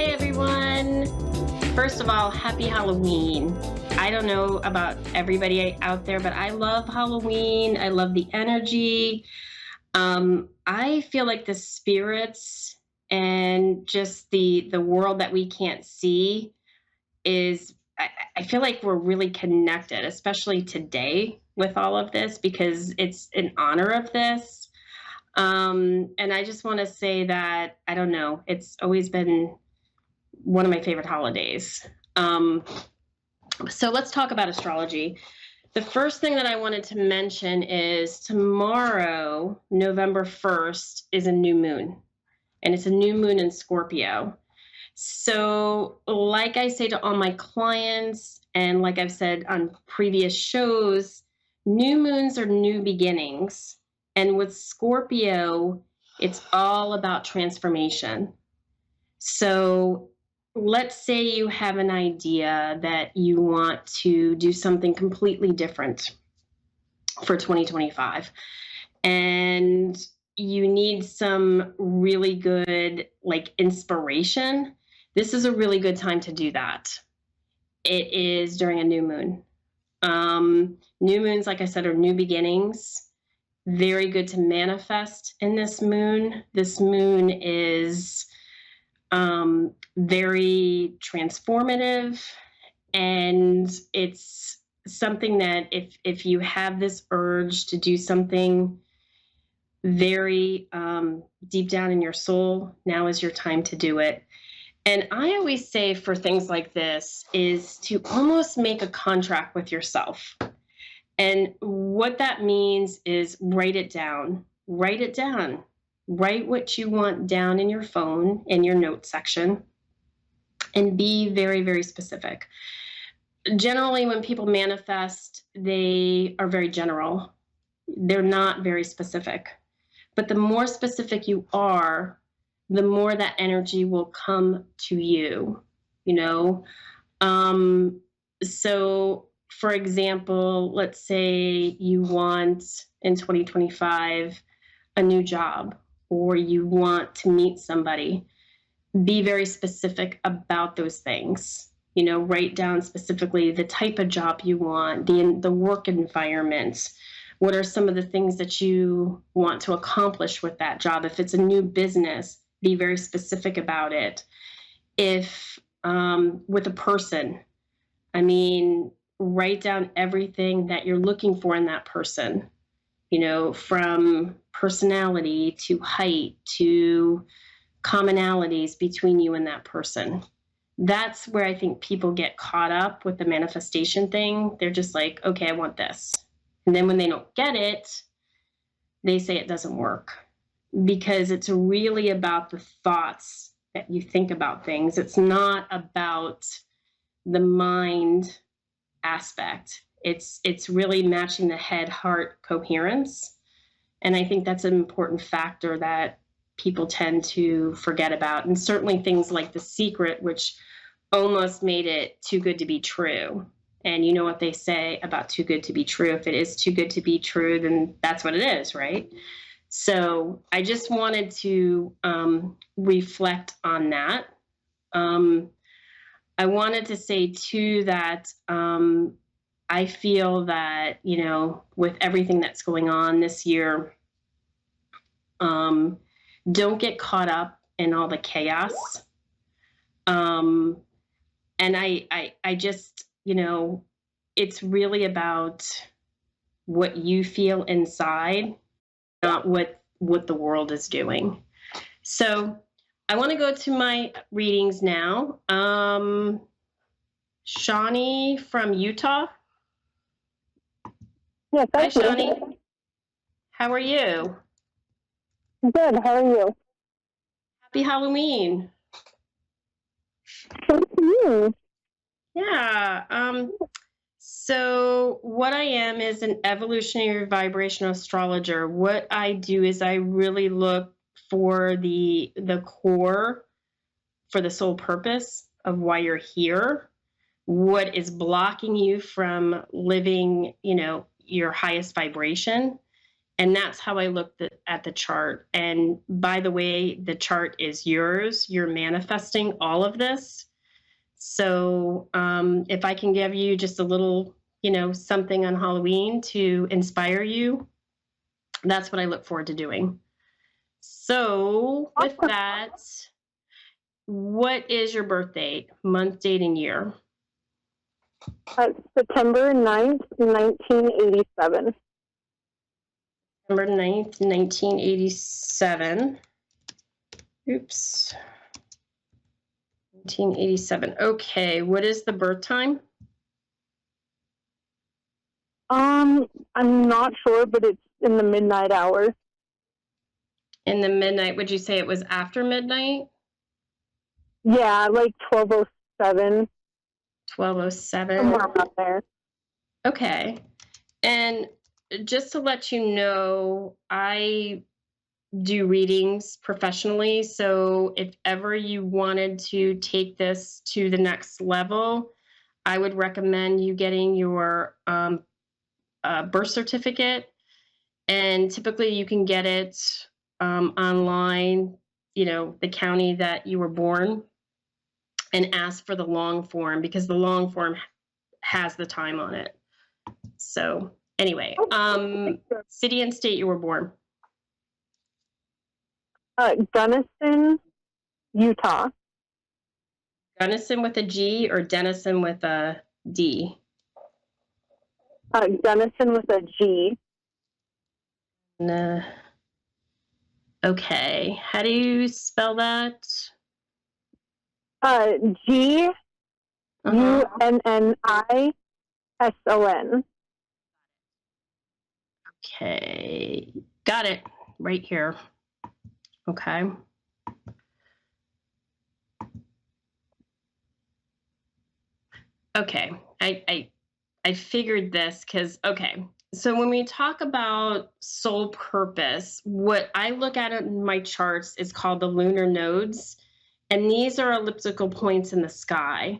Hi, everyone. First of all, happy Halloween. I don't know about everybody out there, but I love Halloween. I love the energy. I feel like the spirits and just the world that we can't see is, I feel like we're really connected, especially today with all of this because it's in honor of this. And I just want to say that, I don't know, it's always been one of my favorite holidays. Um, so let's talk about astrology. The first thing that I wanted to mention is tomorrow, November 1st, is a new moon, and it's a new moon in Scorpio. So, like I say to all my clients, and like I've said on previous shows, new moons are new beginnings. And with Scorpio, it's all about transformation. So, let's say you have an idea that you want to do something completely different for 2025, and you need some really good like inspiration. This is a really good time to do that. It is during a new moon. New moons, like I said, are new beginnings. Very good to manifest in this moon. This moon is very transformative, and it's something that if you have this urge to do something very deep down in your soul, now is your time to do it. And I always say for things like this is to almost make a contract with yourself. And what that means is write it down. Write it down. Write what you want down in your phone, in your notes section, and be very, very specific. Generally, when people manifest, they are very general. They're not very specific. But the more specific you are, the more that energy will come to you, you know? So, for example, let's say you want in 2025 a new job, or you want to meet somebody. Be very specific about those things. You know, write down specifically the type of job you want, the work environment. What are some of the things that you want to accomplish with that job? If it's a new business, be very specific about it. If with a person, I mean, write down everything that you're looking for in that person, you know, from personality to height to commonalities between you and that person. That's where I think people get caught up with the manifestation thing. They're just like, okay, I want this. And then when they don't get it, they say it doesn't work, because it's really about the thoughts that you think about things. It's not about the mind aspect. It's really matching the head heart coherence. And I think that's an important factor that people tend to forget about. And certainly things like The Secret, which almost made it too good to be true. And you know what they say about too good to be true. If it is too good to be true, then that's what it is, right? So I just wanted to reflect on that. I wanted to say, too, that I feel that, you know, with everything that's going on this year, don't get caught up in all the chaos. And I just, you know, it's really about what you feel inside, not what the world is doing. So I want to go to my readings now. Shawnee from Utah. Yes, Hi, thank you. Shawnee. How are you? Good. How are you? Happy Halloween. Thank you. Yeah. So what I am is an evolutionary vibrational astrologer. What I do is I really look for the core, for the sole purpose of why you're here, what is blocking you from living, you know, your highest vibration, And that's how I looked at the chart. And by the way, the chart is yours. You're manifesting all of this. So if I can give you just a little, something on Halloween to inspire you, that's what I look forward to doing. So with that, what is your birth date, month, date, and year? September 9th, 1987. September 9th, 1987. Oops. 1987. Okay, what is the birth time? I'm not sure, but it's in the midnight hour. In the midnight, would you say it was after midnight? Yeah, like 12:07. 12:07. Somewhere around there. Okay. And just to let you know, I do readings professionally. So if ever you wanted to take this to the next level, I would recommend you getting your birth certificate. And typically you can get it online, the county that you were born, and ask for the long form because the long form has the time on it. So anyway, city and state you were born. Gunnison, Utah. Gunnison with a G or Denison with a D? Gunnison with a G. Nah. Okay. How do you spell that? Gunnison. Okay. Got it. Right here. Okay. Okay. I figured this because, okay. So when we talk about soul purpose, what I look at in my charts is called the lunar nodes. And these are elliptical points in the sky.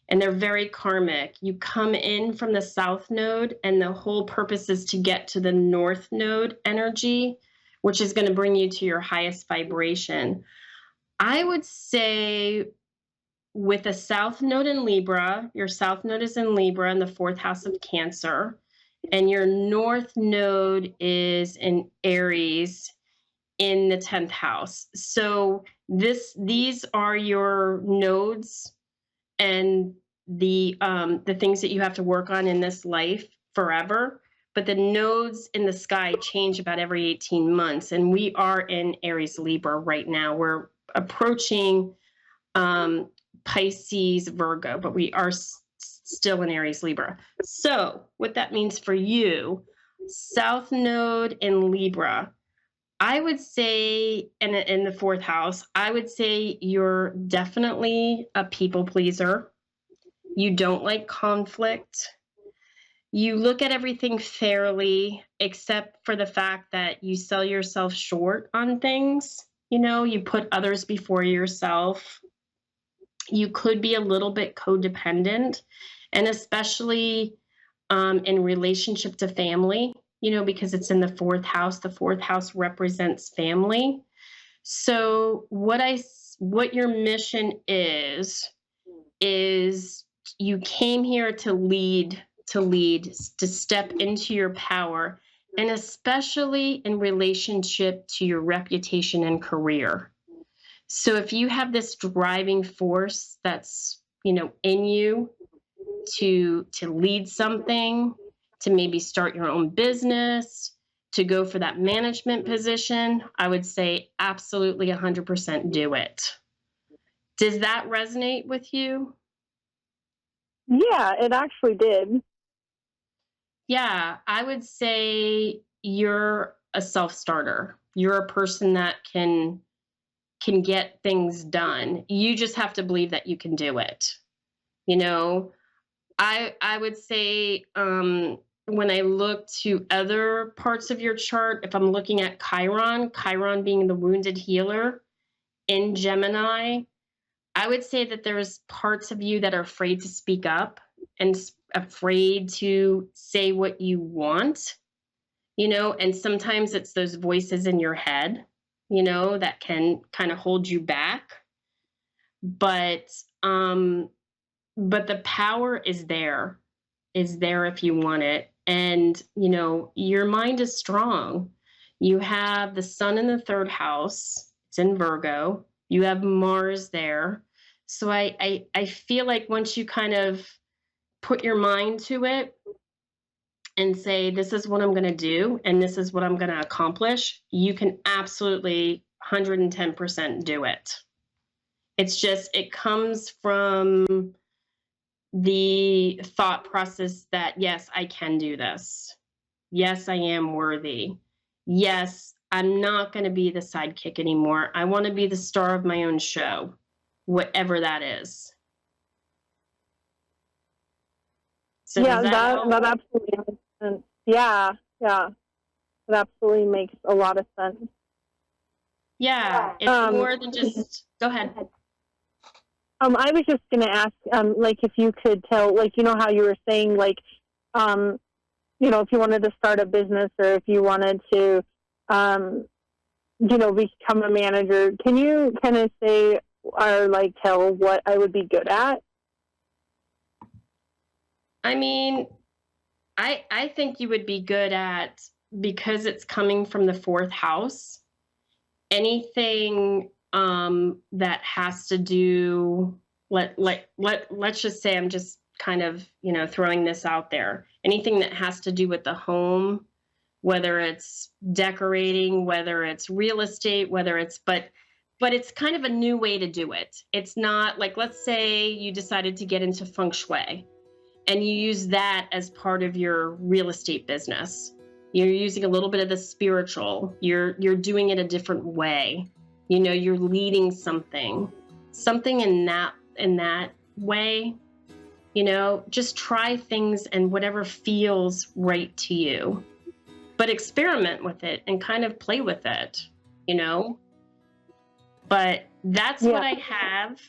And they're very karmic. You come in from the south node, and the whole purpose is to get to the north node energy, which is going to bring you to your highest vibration. I would say with a south node in Libra, your south node is in Libra in the fourth house of Cancer, and your north node is in Aries in the 10th house. So these are your nodes and the things that you have to work on in this life forever. But the nodes in the sky change about every 18 months. And we are in Aries Libra right now. We're approaching Pisces Virgo, but we are still in Aries Libra. So what that means for you, South Node in Libra, I would say in the fourth house, I would say you're definitely a people pleaser. You don't like conflict. You look at everything fairly, except for the fact that you sell yourself short on things. You put others before yourself. You could be a little bit codependent, and especially in relationship to family, because it's in the fourth house. The fourth house represents family. So what your mission is you came here to lead, to step into your power, and especially in relationship to your reputation and career. So if you have this driving force that's, in you to lead something, to maybe start your own business, to go for that management position, I would say absolutely 100% do it. Does that resonate with you? Yeah, it actually did. Yeah, I would say you're a self-starter. You're a person that can get things done. You just have to believe that you can do it. I would say when I look to other parts of your chart, if I'm looking at Chiron being the wounded healer in Gemini, I would say that there's parts of you that are afraid to speak up and afraid to say what you want. and sometimes it's those voices in your head, that can kind of hold you back. But but the power is there if you want it. And your mind is strong. You have the sun in the third house. It's in Virgo. You have Mars there. So I feel like once you kind of put your mind to it and say, this is what I'm going to do and this is what I'm going to accomplish, you can absolutely 110% do it. It's just, it comes from the thought process that, yes, I can do this. Yes, I am worthy. Yes, I'm not going to be the sidekick anymore. I want to be the star of my own show, whatever that is. So Yeah, does that help? that absolutely makes sense. Yeah, yeah, that absolutely makes a lot of sense. Yeah, it's more than just, go ahead. I was just going to ask, like, if you could tell, like, how you were saying, like, if you wanted to start a business or if you wanted to, become a manager, can you kind of say or, like, tell what I would be good at? I mean, I think you would be good at, because it's coming from the fourth house, anything that has to do, let's just say, I'm just kind of throwing this out there, anything that has to do with the home, whether it's decorating, whether it's real estate, whether it's but it's kind of a new way to do it. It's not like, let's say you decided to get into feng shui and you use that as part of your real estate business. You're using a little bit of the spiritual. You're doing it a different way. You're leading something in that way. Just try things and whatever feels right to you. But experiment with it and kind of play with it, But that's what I have.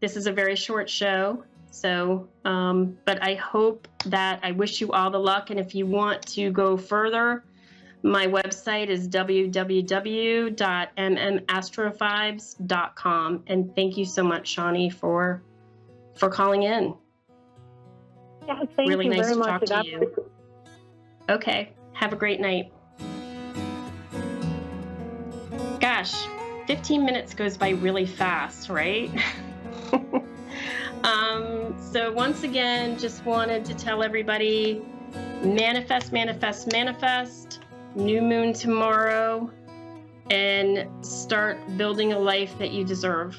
This is a very short show. So, but I hope that, I wish you all the luck. And if you want to go further, my website is www.mmastrovibes.com. And thank you so much, Shawnee, for calling in. Yeah, thank really you nice very to much. talk to you. Okay, have a great night. Gosh, 15 minutes goes by really fast, right? So once again, just wanted to tell everybody, manifest, manifest, manifest, new moon tomorrow, and start building a life that you deserve.